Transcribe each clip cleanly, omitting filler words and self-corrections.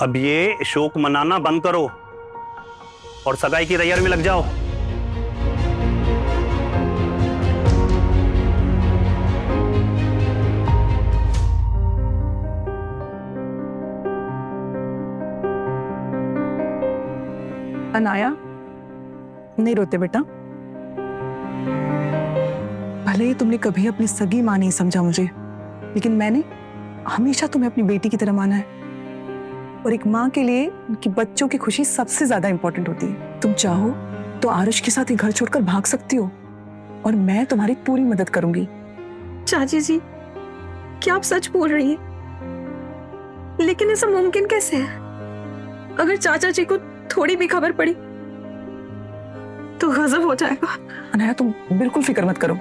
अब ये शोक मनाना बंद करो और सगाई की तैयारी में लग जाओ। अनाया, नहीं रोते बेटा। भले ही तुमने कभी अपनी सगी माँ नहीं समझा मुझे, लेकिन मैंने हमेशा तुम्हें अपनी बेटी की तरह माना है। और एक माँ के लिए उनकी बच्चों की खुशी सबसे ज्यादा इंपॉर्टेंट होती है। तुम चाहो तो आरुष के साथ ये घर छोड़कर भाग सकती हो और मैं तुम्हारी पूरी मदद करूंगी। चाची जी, क्या आप सच बोल रही हैं? लेकिन ऐसा मुमकिन कैसे है? अगर चाचा जी को थोड़ी भी खबर पड़ी तो गजब हो जाएगा। अनाया, तुम बिल्कुल फिक्र मत करो।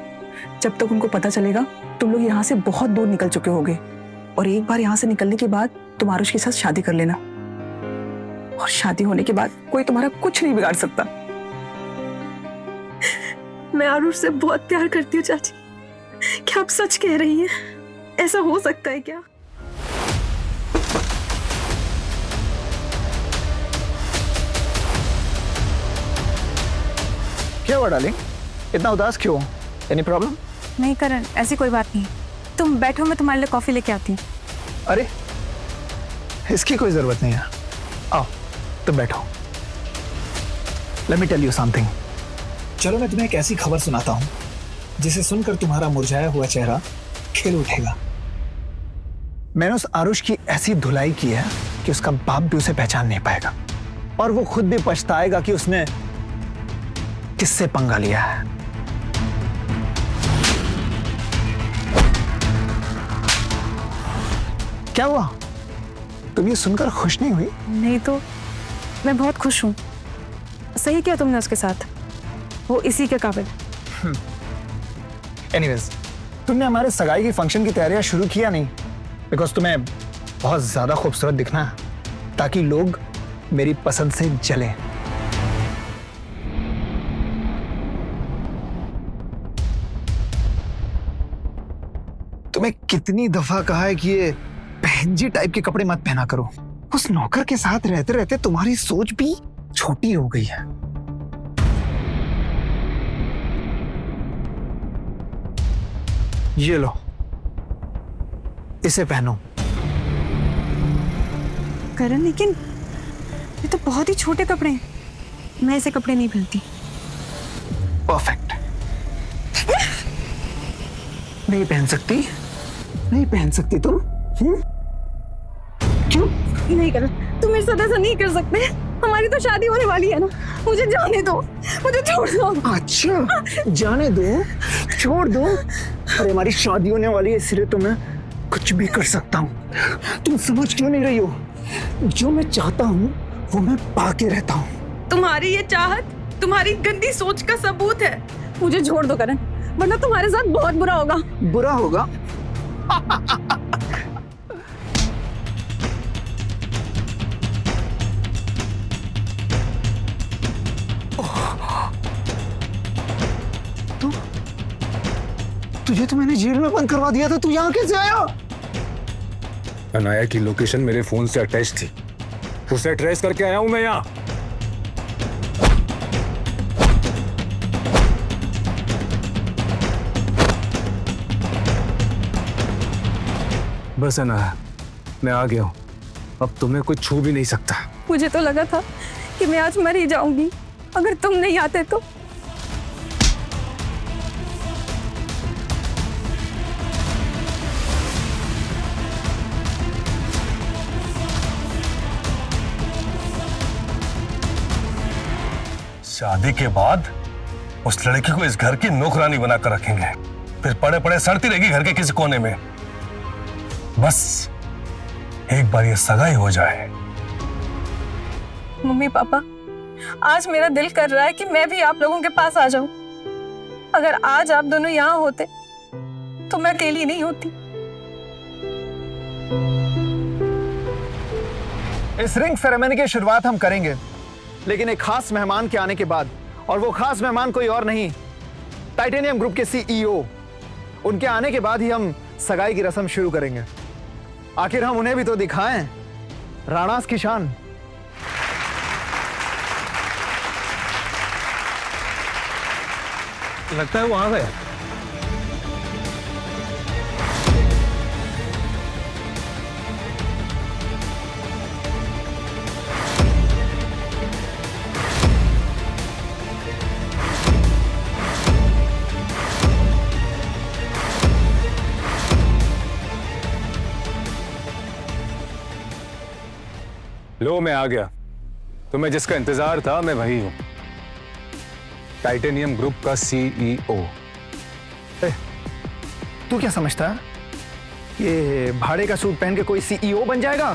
जब तक उनको पता चलेगा तुम लोग यहाँ से बहुत दूर निकल चुके होगे, और एक बार यहाँ से निकलने के बाद तुम आरुष के साथ शादी कर लेना, और शादी होने के बाद कोई तुम्हारा कुछ नहीं बिगाड़ सकता। मैं आरुष से बहुत प्यार करती हूँ चाची। क्या आप सच कह रही हैं? ऐसा हो सकता है क्या? क्या हुआ डार्लिंग, इतना उदास क्यों? Any problem? नहीं करण, ऐसी कोई बात नहीं। तुम बैठो, मैं तुम्हारे लिए कॉफी लेके आती हूँ। अरे इसकी कोई जरूरत नहीं है, आओ तुम बैठो। Let me tell you something. चलो मैं तुम्हें एक ऐसी खबर सुनाता हूँ जिसे सुनकर तुम्हारा मुरझाया हुआ चेहरा खिल उठेगा। मैंने उस आरुष की ऐसी धुलाई की है कि उसका बाप भी उसे पहचान नहीं पाएगा, और वो खुद भी पछताएगा कि उसने किससे पंगा लिया है। क्या हुआ, तुम ये सुनकर खुश नहीं हुई? नहीं तो मैं बहुत खुश हूँ। सही किया तुमने उसके साथ, वो इसी के काबिल। एनीवेज, तुमने हमारे सगाई की फंक्शन की तैयारियां शुरू किया नहीं? बिकॉज तुम्हें बहुत ज्यादा खूबसूरत दिखना है, ताकि लोग मेरी पसंद से जलें। तुम्हें कितनी दफा कहा है कि ये बहनजी टाइप के कपड़े मत पहना करो। उस नौकर के साथ रहते रहते तुम्हारी सोच भी छोटी हो गई है। ये लो, इसे पहनो। करण, लेकिन ये तो बहुत ही छोटे कपड़े हैं, मैं ऐसे कपड़े नहीं पहनती। परफेक्ट। नहीं पहन सकती? नहीं पहन सकती तुम? क्यों? नहीं करण, तुम मेरे साथ ऐसा नहीं कर सकते। हमारी तो शादी होने वाली है ना। मुझे जाने दो, मुझे छोड़ दो। अच्छा, जाने दो, छोड़ दो। अरे हमारी शादी होने वाली है, इसलिए तो मैं कुछ भी कर सकता हूँ। तुम समझ क्यों नहीं रही हो? जो मैं चाहता हूँ वो मैं पाके रहता हूँ। तुम्हारी ये चाहत तुम्हारी गंदी सोच का सबूत है। मुझे छोड़ दो करण, वरना तुम्हारे साथ बहुत बुरा होगा। बुरा होगा? तुझे तो मैंने जेल में बंद करवा दिया था, तू यहाँ कैसे आया? अनाया की लोकेशन मेरे फोन से अटैच थी, उसे ट्रेस करके आया हूं मैं यहाँ। बस अनाया, मैं आ गया हूं, अब तुम्हें कुछ छू भी नहीं सकता। मुझे तो लगा था कि मैं आज मर ही जाऊंगी अगर तुम नहीं आते तो। शादी के बाद उस लड़की को इस घर की नौकरानी बनाकर रखेंगे, फिर पड़े पड़े सड़ती रहेगी घर के किसी कोने में। बस एक बार ये सगाई हो जाए। मम्मी पापा, आज मेरा दिल कर रहा है कि मैं भी आप लोगों के पास आ जाऊं। अगर आज आप दोनों यहाँ होते तो मैं अकेली नहीं होती। इस रिंग सेरेमनी की शुरुआत हम करेंगे, लेकिन एक खास मेहमान के आने के बाद, और वो खास मेहमान कोई और नहीं, टाइटेनियम ग्रुप के सीईओ। उनके आने के बाद ही हम सगाई की रस्म शुरू करेंगे। आखिर हम उन्हें भी तो दिखाएं राणास की शान। लगता है वो आ गए। लो मैं आ गया। तुम्हें जिसका इंतजार था मैं वही हूं, टाइटेनियम ग्रुप का सीईओ। तू क्या समझता है ये भाड़े का सूट पहन के कोई सीईओ बन जाएगा?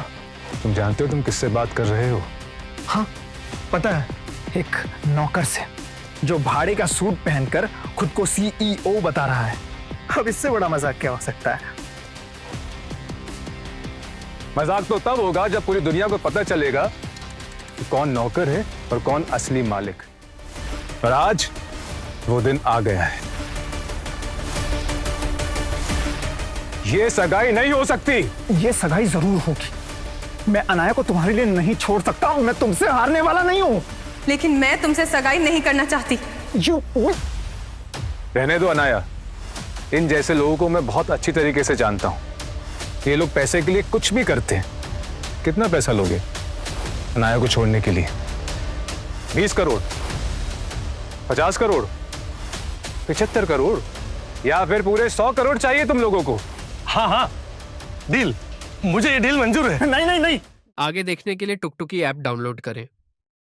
तुम जानते हो तुम किससे बात कर रहे हो? हाँ पता है, एक नौकर से जो भाड़े का सूट पहनकर खुद को सीईओ बता रहा है। अब इससे बड़ा मजाक क्या हो सकता है? मजाक तो तब होगा जब पूरी दुनिया को पता चलेगा कि कौन नौकर है और कौन असली मालिक। और आज वो दिन आ गया है। ये सगाई नहीं हो सकती। ये सगाई जरूर होगी। मैं अनाया को तुम्हारे लिए नहीं छोड़ सकता हूं। मैं तुमसे हारने वाला नहीं हूं। लेकिन मैं तुमसे सगाई नहीं करना चाहती। रहने दो अनाया, इन जैसे लोगों को मैं बहुत अच्छी तरीके से जानता हूं। ये लोग पैसे के लिए कुछ भी करते हैं। कितना पैसा लोगे अनाया को छोड़ने के लिए? 20 करोड़, 50 करोड़, 75 करोड़, या फिर पूरे 100 करोड़ चाहिए तुम लोगों को? हाँ हाँ, डील, मुझे ये डील मंजूर है। नहीं नहीं नहीं। आगे देखने के लिए टुकटुकी ऐप डाउनलोड करें।